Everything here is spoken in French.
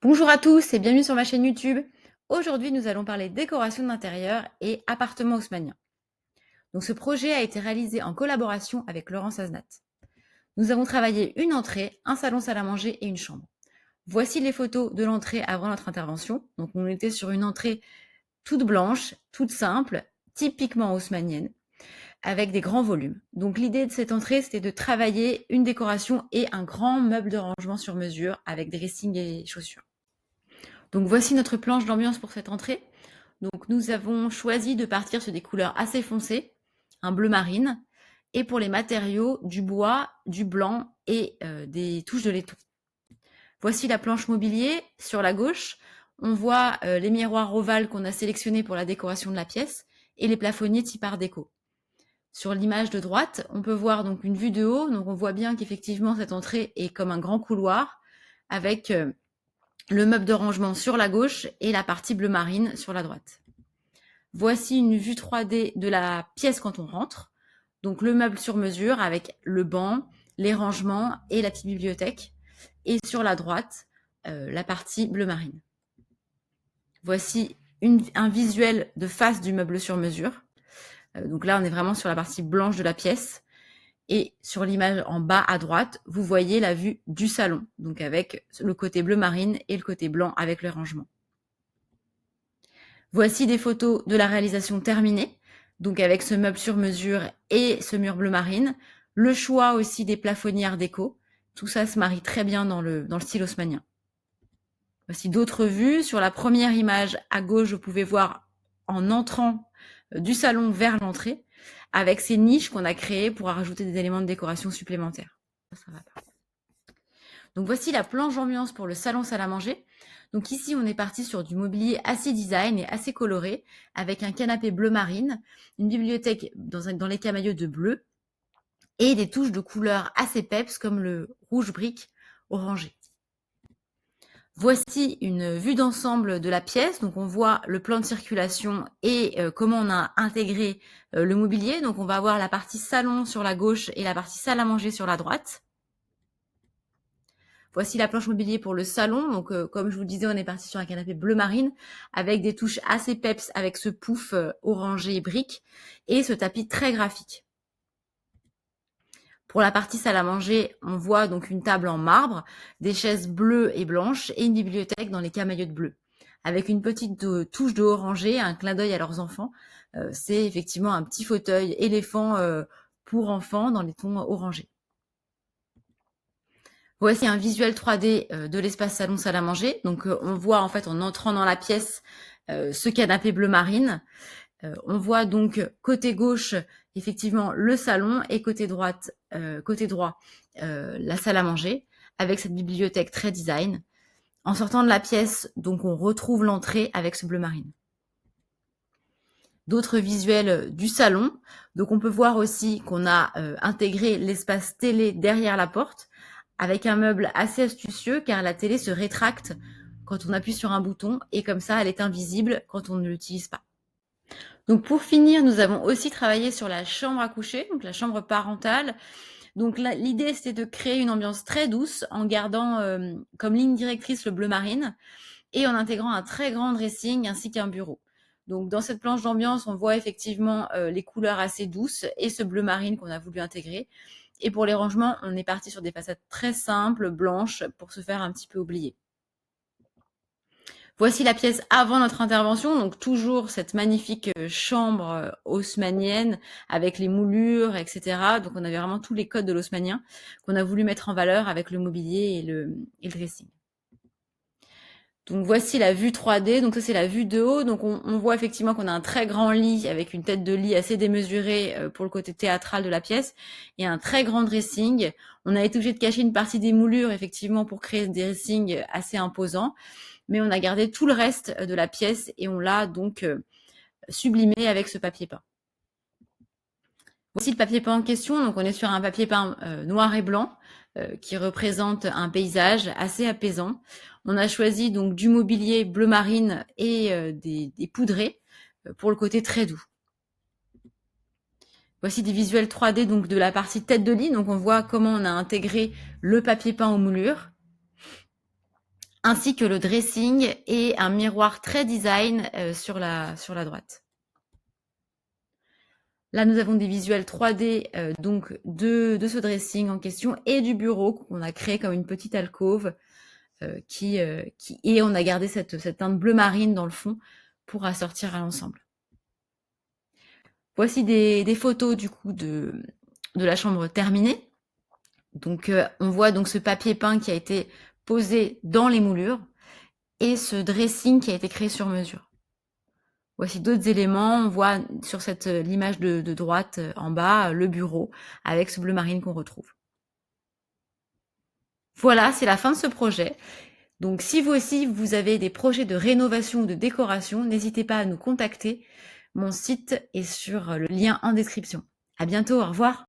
Bonjour à tous et bienvenue sur ma chaîne YouTube. Aujourd'hui, nous allons parler décoration d'intérieur et appartement haussmannien. Donc, ce projet a été réalisé en collaboration avec Laurence Aznat. Nous avons travaillé une entrée, un salon salle à manger et une chambre. Voici les photos de l'entrée avant notre intervention. Donc, on était sur une entrée toute blanche, toute simple, typiquement haussmannienne, avec des grands volumes. Donc, l'idée de cette entrée, c'était de travailler une décoration et un grand meuble de rangement sur mesure avec dressing et chaussures. Donc voici notre planche d'ambiance pour cette entrée. Donc nous avons choisi de partir sur des couleurs assez foncées, un bleu marine, et pour les matériaux, du bois, du blanc et des touches de laiton. Voici la planche mobilier. Sur la gauche, on voit les miroirs ovales qu'on a sélectionnés pour la décoration de la pièce et les plafonniers type art déco. Sur l'image de droite, on peut voir donc une vue de haut. Donc on voit bien qu'effectivement cette entrée est comme un grand couloir avec le meuble de rangement sur la gauche et la partie bleu marine sur la droite. Voici une vue 3D de la pièce quand on rentre. Donc le meuble sur mesure avec le banc, les rangements et la petite bibliothèque. Et sur la droite, la partie bleu marine. Voici un visuel de face du meuble sur mesure. Donc là, on est vraiment sur la partie blanche de la pièce. Et sur l'image en bas à droite, vous voyez la vue du salon, donc avec le côté bleu marine et le côté blanc avec le rangement. Voici des photos de la réalisation terminée, donc avec ce meuble sur mesure et ce mur bleu marine. Le choix aussi des plafonniers art déco. Tout ça se marie très bien dans le style haussmannien. Voici d'autres vues. Sur la première image à gauche, vous pouvez voir en entrant du salon vers l'entrée, avec ces niches qu'on a créées pour rajouter des éléments de décoration supplémentaires. Ça va pas. Donc voici la planche d'ambiance pour le salon salle à manger. Donc ici, on est parti sur du mobilier assez design et assez coloré, avec un canapé bleu marine, une bibliothèque dans les camaïeux de bleu, et des touches de couleurs assez peps comme le rouge brique orangé. Voici une vue d'ensemble de la pièce. Donc on voit le plan de circulation et comment on a intégré le mobilier. Donc on va avoir la partie salon sur la gauche et la partie salle à manger sur la droite. Voici la planche mobilier pour le salon. Donc, comme je vous le disais, on est parti sur un canapé bleu marine avec des touches assez peps avec ce pouf orangé et brique et ce tapis très graphique. Pour la partie salle à manger, on voit donc une table en marbre, des chaises bleues et blanches et une bibliothèque dans les camaïeux de bleu. Avec une petite touche de orangé, un clin d'œil à leurs enfants. C'est effectivement un petit fauteuil éléphant pour enfants dans les tons orangés. Voici un visuel 3D de l'espace salon salle à manger. Donc on voit en fait en entrant dans la pièce ce canapé bleu marine. On voit donc côté gauche effectivement le salon et côté droit la salle à manger avec cette bibliothèque très design. En sortant de la pièce, donc on retrouve l'entrée avec ce bleu marine. D'autres visuels du salon. Donc on peut voir aussi qu'on a intégré l'espace télé derrière la porte avec un meuble assez astucieux car la télé se rétracte quand on appuie sur un bouton et comme ça elle est invisible quand on ne l'utilise pas. Donc pour finir, nous avons aussi travaillé sur la chambre à coucher, donc la chambre parentale. Donc l'idée c'était de créer une ambiance très douce en gardant comme ligne directrice le bleu marine et en intégrant un très grand dressing ainsi qu'un bureau. Donc dans cette planche d'ambiance, on voit effectivement les couleurs assez douces et ce bleu marine qu'on a voulu intégrer. Et pour les rangements, on est parti sur des façades très simples, blanches, pour se faire un petit peu oublier. Voici la pièce avant notre intervention, donc toujours cette magnifique chambre haussmannienne avec les moulures, etc. Donc on avait vraiment tous les codes de l'haussmannien qu'on a voulu mettre en valeur avec le mobilier et le dressing. Donc voici la vue 3D, donc ça c'est la vue de haut, donc on voit effectivement qu'on a un très grand lit avec une tête de lit assez démesurée pour le côté théâtral de la pièce et un très grand dressing. On a été obligé de cacher une partie des moulures effectivement pour créer des dressings assez imposants, mais on a gardé tout le reste de la pièce et on l'a donc sublimé avec ce papier peint. Voici le papier peint en question, donc on est sur un papier peint noir et blanc qui représente un paysage assez apaisant. On a choisi donc du mobilier bleu marine et des poudrés pour le côté très doux. Voici des visuels 3D donc de la partie tête de lit, donc on voit comment on a intégré le papier peint aux moulures. ainsi que le dressing et un miroir très design sur la droite. Là, nous avons des visuels 3D donc de ce dressing en question et du bureau qu'on a créé comme une petite alcôve et on a gardé cette teinte bleu marine dans le fond pour assortir à l'ensemble. Voici des photos du coup de la chambre terminée. Donc on voit donc ce papier peint qui a été posé dans les moulures et ce dressing qui a été créé sur mesure. Voici d'autres éléments. On voit sur l'image de droite en bas le bureau avec ce bleu marine qu'on retrouve. Voilà, c'est la fin de ce projet. Donc si vous aussi vous avez des projets de rénovation ou de décoration, n'hésitez pas à nous contacter. Mon site est sur le lien en description. À bientôt, au revoir.